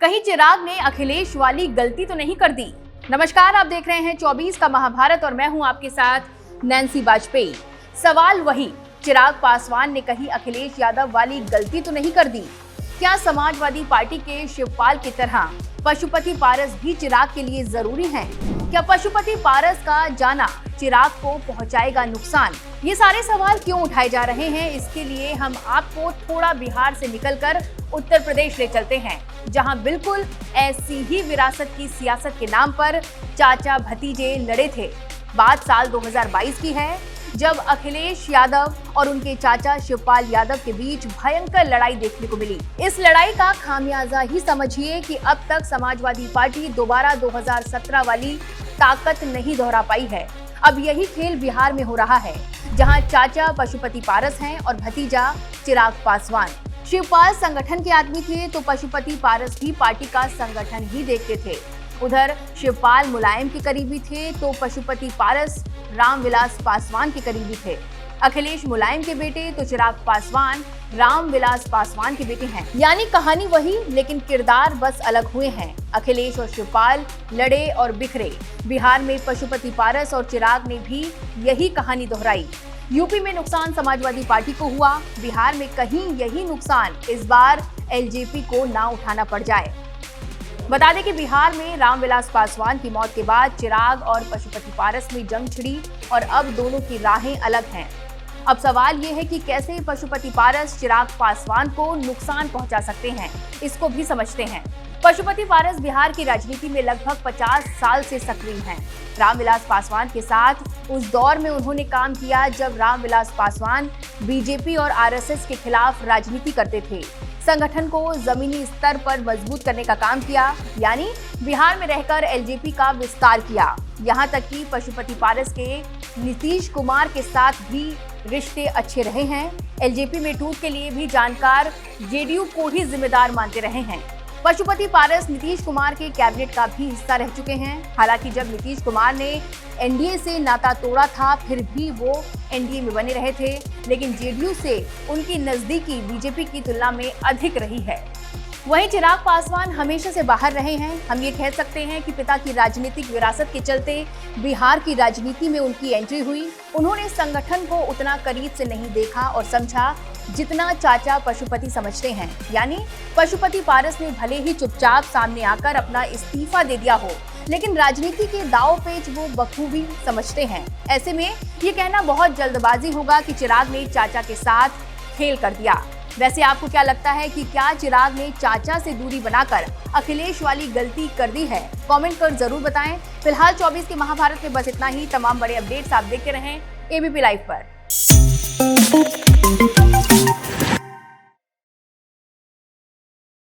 कहीं चिराग ने अखिलेश वाली गलती तो नहीं कर दी। नमस्कार, आप देख रहे हैं 24 का महाभारत और मैं हूं आपके साथ नैन्सी वाजपेयी। सवाल वही, चिराग पासवान ने कहीं अखिलेश यादव वाली गलती तो नहीं कर दी? क्या समाजवादी पार्टी के शिवपाल की तरह पशुपति पारस भी चिराग के लिए जरूरी हैं? क्या पशुपति पारस का जाना चिराग को पहुंचाएगा नुकसान? ये सारे सवाल क्यों उठाए जा रहे हैं, इसके लिए हम आपको थोड़ा बिहार से निकलकर उत्तर प्रदेश ले चलते हैं, जहां बिल्कुल ऐसी ही विरासत की सियासत के नाम पर चाचा भतीजे लड़े थे। बात साल 2022 की है, जब अखिलेश यादव और उनके चाचा शिवपाल यादव के बीच भयंकर लड़ाई देखने को मिली। इस लड़ाई का खामियाजा ही समझिए कि अब तक समाजवादी पार्टी दोबारा 2017 वाली ताकत नहीं दोहरा पाई है। अब यही खेल बिहार में हो रहा है, जहां चाचा पशुपति पारस हैं और भतीजा चिराग पासवान। शिवपाल संगठन के आदमी थे तो पशुपति पारस भी पार्टी का संगठन ही देखते थे। उधर शिवपाल मुलायम के करीबी थे तो पशुपति पारस रामविलास पासवान के करीबी थे। अखिलेश मुलायम के बेटे तो चिराग पासवान रामविलास पासवान के बेटे हैं। यानी कहानी वही, लेकिन किरदार बस अलग हुए हैं। अखिलेश और शिवपाल लड़े और बिखरे। बिहार में पशुपति पारस और चिराग ने भी यही कहानी दोहराई। यूपी में नुकसान समाजवादी पार्टी को हुआ, बिहार में कहीं यही नुकसान इस बार एलजेपी को ना उठाना पड़ जाए। बता दें कि बिहार में रामविलास पासवान की मौत के बाद चिराग और पशुपति पारस में जंग छिड़ी और अब दोनों की राहें अलग हैं। अब सवाल ये है कि कैसे पशुपति पारस चिराग पासवान को नुकसान पहुंचा सकते हैं, इसको भी समझते हैं। पशुपति पारस बिहार की राजनीति में लगभग 50 साल से सक्रिय हैं। रामविलास पासवान के साथ उस दौर में उन्होंने काम किया जब रामविलास पासवान बीजेपी और आरएसएस के खिलाफ राजनीति करते थे। संगठन को जमीनी स्तर पर मजबूत करने का काम किया, यानी बिहार में रहकर एलजेपी का विस्तार किया। यहाँ तक कि पशुपति पारस के नीतीश कुमार के साथ भी रिश्ते अच्छे रहे हैं। एलजेपी में टूट के लिए भी जानकार जेडीयू को ही जिम्मेदार मानते रहे हैं। पशुपति पारस नीतीश कुमार के कैबिनेट का भी हिस्सा रह चुके हैं। हालांकि जब नीतीश कुमार ने एनडीए से नाता तोड़ा था, फिर भी वो एनडीए में बने रहे थे, लेकिन जेडीयू से उनकी नजदीकी बीजेपी की तुलना में अधिक रही है। वहीं चिराग पासवान हमेशा से बाहर रहे हैं। हम ये कह सकते हैं कि पिता की राजनीतिक विरासत के चलते बिहार की राजनीति में उनकी एंट्री हुई। उन्होंने संगठन को उतना करीब से नहीं देखा और समझा जितना चाचा पशुपति समझते हैं। यानी पशुपति पारस ने भले ही चुपचाप सामने आकर अपना इस्तीफा दे दिया हो, लेकिन राजनीति के दांव पेच वो बखूबी समझते हैं। ऐसे में ये कहना बहुत जल्दबाजी होगा कि चिराग ने चाचा के साथ खेल कर दिया। वैसे आपको क्या लगता है कि क्या चिराग ने चाचा से दूरी बनाकर अखिलेश वाली गलती कर दी है? कमेंट कर जरूर बताएं। फिलहाल 24 के महाभारत में बस इतना ही। तमाम बड़े अपडेट्स आप देखते रहें एबीपी लाइव पर।